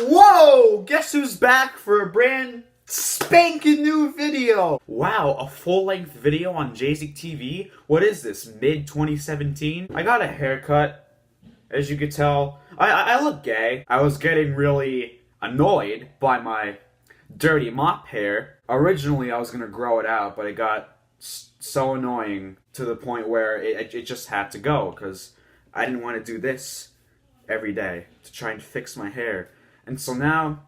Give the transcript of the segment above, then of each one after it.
Whoa! Guess who's back for a brand spanking new video? Wow, a full-length video on Jayzik TV? What is this, mid-2017? I got a haircut, as you could tell. I look gay. I was getting really annoyed by my dirty mop hair. Originally, I was gonna grow it out, but it got so annoying to the point where it just had to go, because I didn't want to do this every day to try and fix my hair. And so now,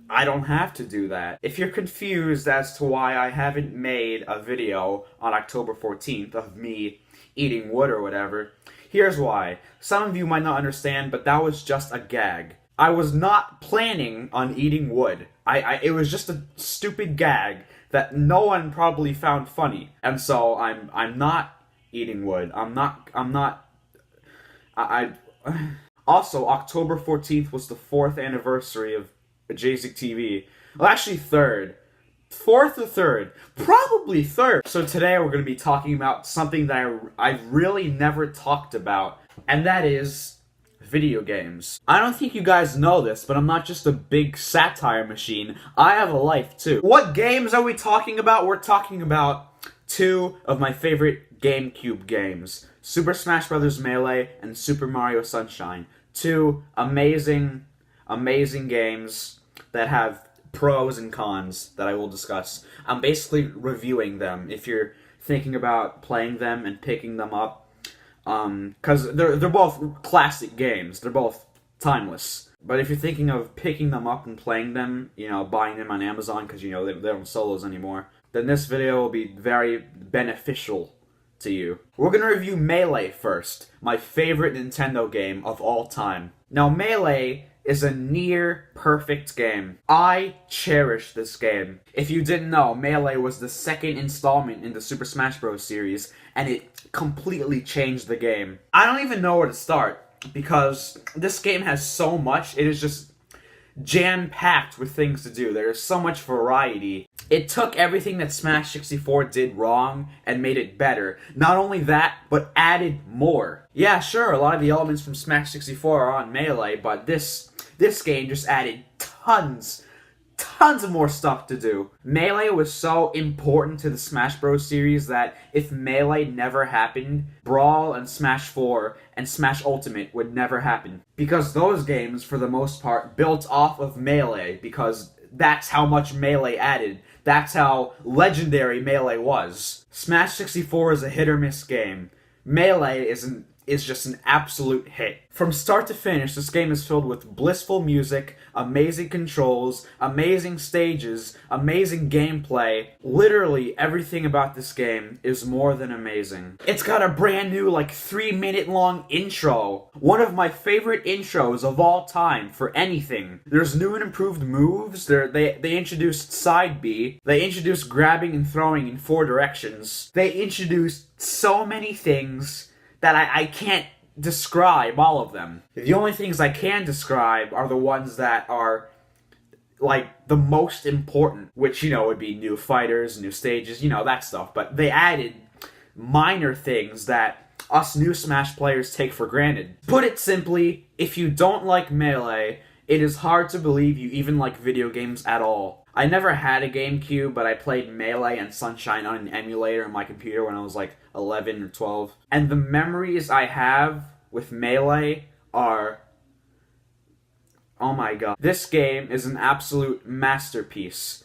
I don't have to do that. If you're confused as to why I haven't made a video on October 14th of me eating wood or whatever, here's why. Some of you might not understand, but that was just a gag. I was not planning on eating wood. It was just a stupid gag that no one probably found funny. And so I'm not eating wood. Also, October 14th was the 4th anniversary of Jayzik TV. Well, actually 3rd. 4th or 3rd? Probably 3rd. So today we're going to be talking about something that I really never talked about, and that is video games. I don't think you guys know this, but I'm not just a big satire machine. I have a life too. What games are we talking about? We're talking about two of my favorite GameCube games. Super Smash Bros. Melee and Super Mario Sunshine. Two amazing games that have pros and cons that I will discuss. I'm basically reviewing them if you're thinking about playing them and picking them up. Because they're both classic games. They're both timeless. But if you're thinking of picking them up and playing them, you know, buying them on Amazon because, you know, they don't solos anymore, then this video will be very beneficial to you. We're gonna review Melee first, my favorite Nintendo game of all time. Now, Melee is a near-perfect game. I cherish this game. If you didn't know, Melee was the second installment in the Super Smash Bros. Series, and it completely changed the game. I don't even know where to start, because this game has so much. It is just jam-packed with things to do. There's so much variety. It took everything that Smash 64 did wrong and made it better. Not only that, but added more. Yeah, sure, a lot of the elements from Smash 64 are on Melee, but this game just added tons of more stuff to do. Melee was so important to the Smash Bros. Series that if Melee never happened, Brawl and Smash 4 and Smash Ultimate would never happen. Because those games, for the most part, built off of Melee, because that's how much Melee added. That's how legendary Melee was. Smash 64 is a hit-or-miss game. Melee is just an absolute hit. From start to finish, this game is filled with blissful music, amazing controls, amazing stages, amazing gameplay. Literally everything about this game is more than amazing. It's got a brand new, 3-minute long intro. One of my favorite intros of all time for anything. There's new and improved moves. They introduced side B. They introduced grabbing and throwing in 4 directions. They introduced so many things that I can't describe all of them. The only things I can describe are the ones that are, the most important, which, would be new fighters, new stages, that stuff. But they added minor things that us new Smash players take for granted. Put it simply, if you don't like Melee, it is hard to believe you even like video games at all. I never had a GameCube, but I played Melee and Sunshine on an emulator on my computer when I was 11 or 12. And the memories I have with Melee are, oh my god. This game is an absolute masterpiece.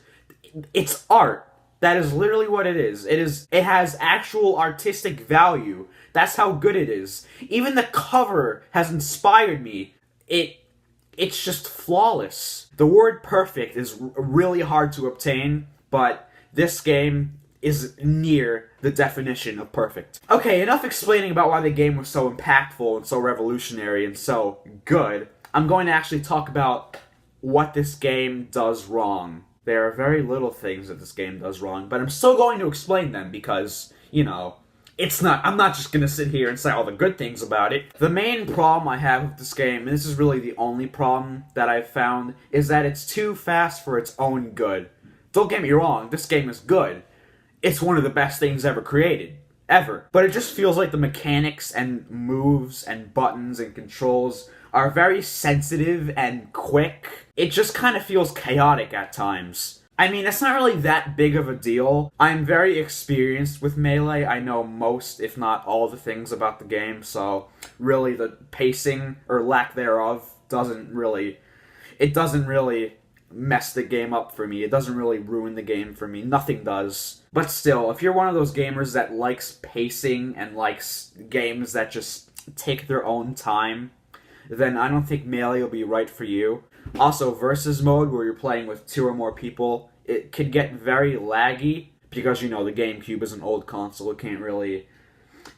It's art. That is literally what it is. It has actual artistic value. That's how good it is. Even the cover has inspired me. It's just flawless. The word perfect is really hard to obtain, but this game is near the definition of perfect. Okay, enough explaining about why the game was so impactful and so revolutionary and so good. I'm going to actually talk about what this game does wrong. There are very little things that this game does wrong, but I'm still going to explain them because, I'm not just gonna sit here and say all the good things about it. The main problem I have with this game, and this is really the only problem that I've found, is that it's too fast for its own good. Don't get me wrong, this game is good. It's one of the best things ever created. Ever. But it just feels like the mechanics and moves and buttons and controls are very sensitive and quick. It just kind of feels chaotic at times. I mean, it's not really that big of a deal. I'm very experienced with Melee. I know most, if not all, the things about the game, so really the pacing, or lack thereof, doesn't really mess the game up for me. It doesn't really ruin the game for me. Nothing does. But still, if you're one of those gamers that likes pacing and likes games that just take their own time, then I don't think Melee will be right for you. Also, versus mode, where you're playing with 2 or more people, it can get very laggy, because, you know, the GameCube is an old console. It can't really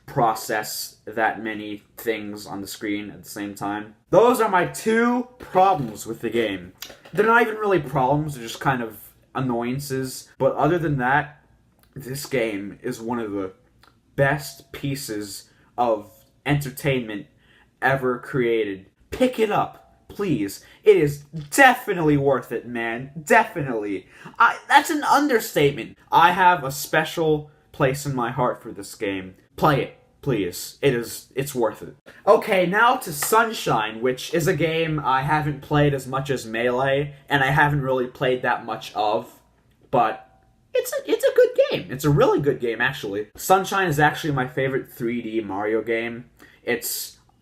process that many things on the screen at the same time. Those are my 2 problems with the game. They're not even really problems, they're just kind of annoyances. But other than that, this game is one of the best pieces of entertainment ever created. Pick it up. Please. It is definitely worth it, man. Definitely. That's an understatement. I have a special place in my heart for this game. Play it, please. It's worth it. Okay, now to Sunshine, which is a game I haven't played as much as Melee, and I haven't really played that much of, but it's a good game. It's a really good game, actually. Sunshine is actually my favorite 3D Mario game.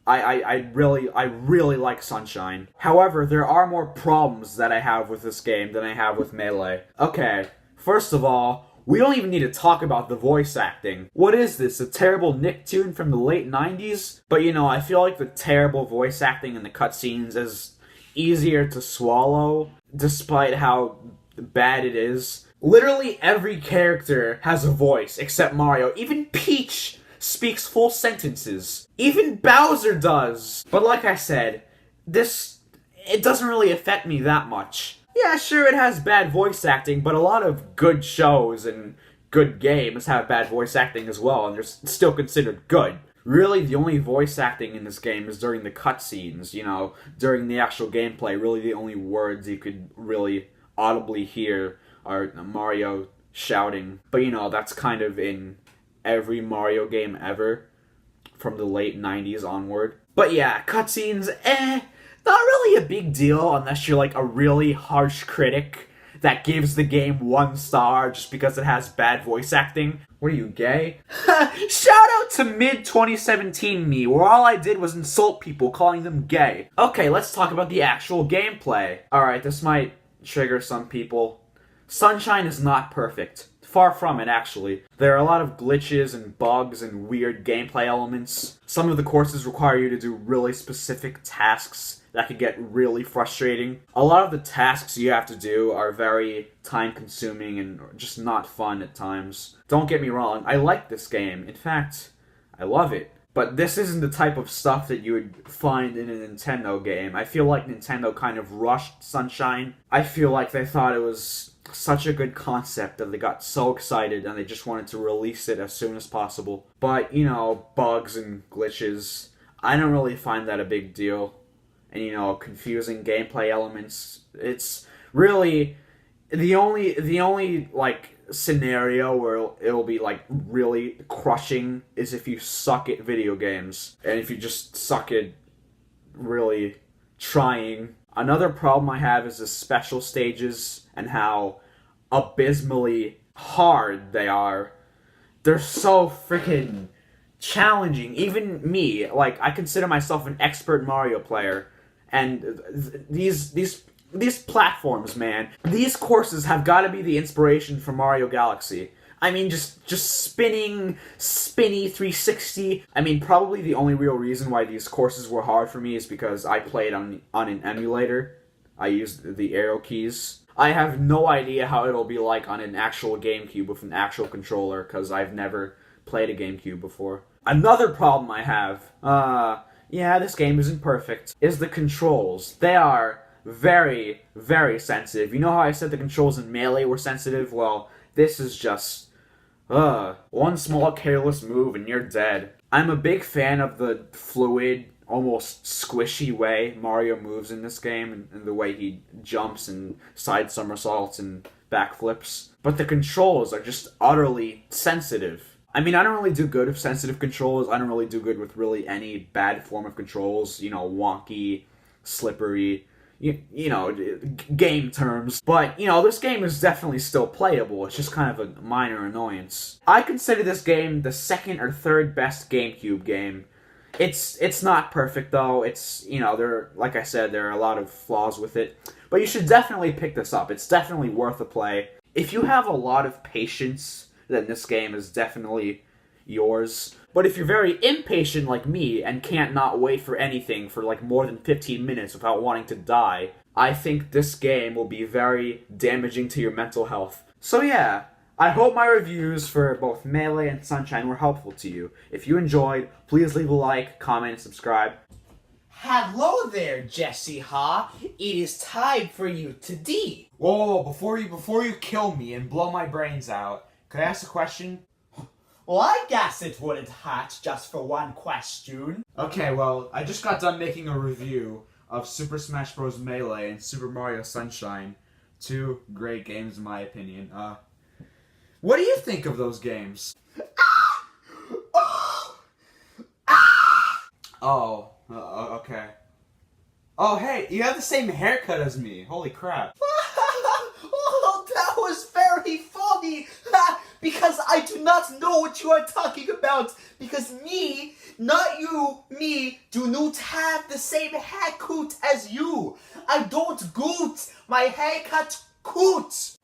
I really like Sunshine. However, there are more problems that I have with this game than I have with Melee. Okay, first of all, we don't even need to talk about the voice acting. What is this, a terrible Nicktoon from the late 90s? But you know, I feel like the terrible voice acting in the cutscenes is easier to swallow, despite how bad it is. Literally every character has a voice, except Mario. Even Peach speaks full sentences. Even Bowser does. But like I said, it doesn't really affect me that much. Yeah, sure, it has bad voice acting, but a lot of good shows and good games have bad voice acting as well, and they're still considered good. Really, the only voice acting in this game is during the cutscenes, you know, during the actual gameplay. Really, the only words you could really audibly hear are Mario shouting. But you know, that's kind of in every Mario game ever, from the late 90s onward. But yeah, cutscenes, not really a big deal unless you're like a really harsh critic that gives the game 1 star just because it has bad voice acting. What are you, gay? Shout out to mid-2017 me, where all I did was insult people, calling them gay. Okay, let's talk about the actual gameplay. Alright, this might trigger some people. Sunshine is not perfect. Far from it, actually. There are a lot of glitches and bugs and weird gameplay elements. Some of the courses require you to do really specific tasks that could get really frustrating. A lot of the tasks you have to do are very time-consuming and just not fun at times. Don't get me wrong, I like this game. In fact, I love it. But this isn't the type of stuff that you would find in a Nintendo game. I feel like Nintendo kind of rushed Sunshine. I feel like they thought it was such a good concept that they got so excited and they just wanted to release it as soon as possible. But, you know, bugs and glitches, I don't really find that a big deal. And, you know, confusing gameplay elements, it's really the only like scenario where it'll be like really crushing is if you suck at video games, and if you just suck at really trying. Another problem I have is the special stages and how abysmally hard they are. They're so freaking challenging. Even me, like, I consider myself an expert Mario player, and these platforms, man, these courses have got to be the inspiration for Mario Galaxy. I mean, just spinny 360. I mean, probably the only real reason why these courses were hard for me is because I played on an emulator. I used the arrow keys. I have no idea how it'll be like on an actual GameCube with an actual controller, because I've never played a GameCube before. Another problem I have, yeah, this game isn't perfect, is the controls. They are very, very sensitive. You know how I said the controls in Melee were sensitive? Well, this is just, one small careless move and you're dead. I'm a big fan of the fluid, almost squishy way Mario moves in this game, and the way he jumps and side somersaults and backflips. But the controls are just utterly sensitive. I mean, I don't really do good with sensitive controls. I don't really do good with really any bad form of controls. You know, wonky, slippery, you know, game terms. But, you know, this game is definitely still playable. It's just kind of a minor annoyance. I consider this game the second or third best GameCube game. It's not perfect, though. It's, you know, like I said, there are a lot of flaws with it. But you should definitely pick this up. It's definitely worth a play. If you have a lot of patience, then this game is definitely yours. But if you're very impatient like me and can't not wait for anything for like more than 15 minutes without wanting to die, I think this game will be very damaging to your mental health. So yeah, I hope my reviews for both Melee and Sunshine were helpful to you. If you enjoyed, please leave a like, comment, and subscribe. Hello there, Jesse Ha. It is time for you to D. Whoa, before you kill me and blow my brains out, could I ask a question? Well, I guess it wouldn't hurt just for one question. Okay, well, I just got done making a review of Super Smash Bros. Melee and Super Mario Sunshine. Two great games in my opinion. What do you think of those games? Okay. Oh, hey, you have the same haircut as me. Holy crap. Oh, that was very funny. Because I do not know what you are talking about. Because me, not you, me, do not have the same haircut as you. I don't goot. My haircut coot.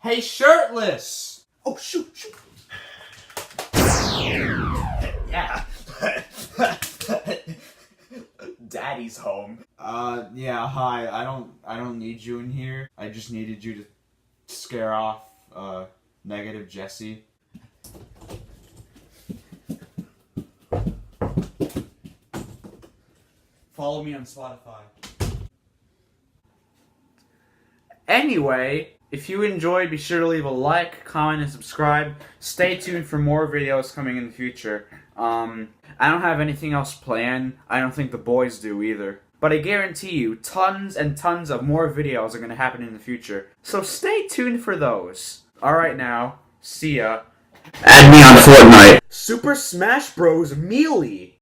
Hey, shirtless! Oh, shoot. Yeah. Daddy's home. Yeah, hi. I don't need you in here. I just needed you to scare off, negative Jesse. Follow me on Spotify. Anyway, if you enjoyed, be sure to leave a like, comment, and subscribe. Stay tuned for more videos coming in the future. I don't have anything else planned. I don't think the boys do either. But I guarantee you, tons and tons of more videos are going to happen in the future. So stay tuned for those. Alright now, see ya. Add me on Fortnite. Super Smash Bros. Melee.